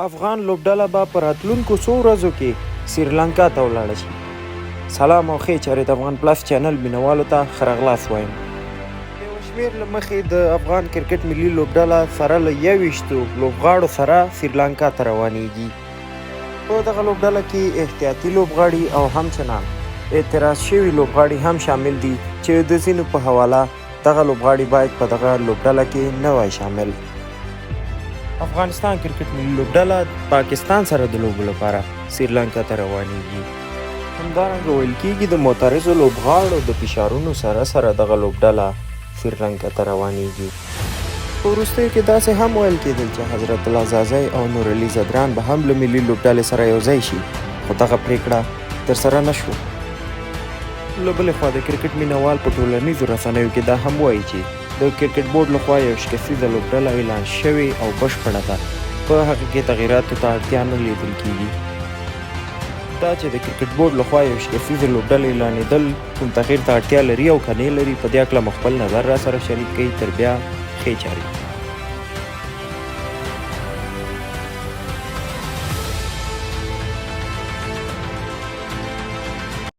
افغان لوبډله به په راتلونکو څو ورځو کې سریلانکا ته ولاړه شي. سلام او ښې چارې د افغان پلس چینل مینوالو ته ښه راغلاست وایم. د یوه شمېر له مخې د افغان کرکټ ملي لوبډله سره له 21 لوبغاړو سره سریلانکا ته روانېږي. په دغه لوبډله کې احتیاطي لوبغاړي او همچنان اعتراض شوي لوبغاړي هم شامل دي چې د ځینو په حواله دغه لوبغاړي باید په دغه لوبډله کې نه وای شامل. افغانستان کرکټ ملي لوبډله پاکستان سره د لوبو لپاره سریلانکا ته روانېږي. همدارنګه ویل کېږي د معترضو لوبغاړو د فشارونو سره سره دغه لوبډله سریلانکا ته روانېږي. په وروستیو کې داسې هم ویل کېدل چې حضرت الله زازی او نور علي زدران به هم له ملي لوبډلې سره یوځای شي، خو دغه پریکړه ترسره نه شوه. له بلې خوا د کرکټ مینوال په ټولنیزو رسنیو کې دا هم وایي چې د کرکټ بورډ لخوا یو شکستیزه لوبډله اعلان شوې او بشپړه ده. په هغه کې تغییراتو ته اړتیا نه لیدل کېږي. دا چې د کرکټ بورډ لخوا یو شکستیزه لوبډله اعلانېدل کوم تغییر ته اړتیا لري او که نه لري، په دې هکله مو خپل نظر را سره شریک کړئ. تر بیا ښې چارې.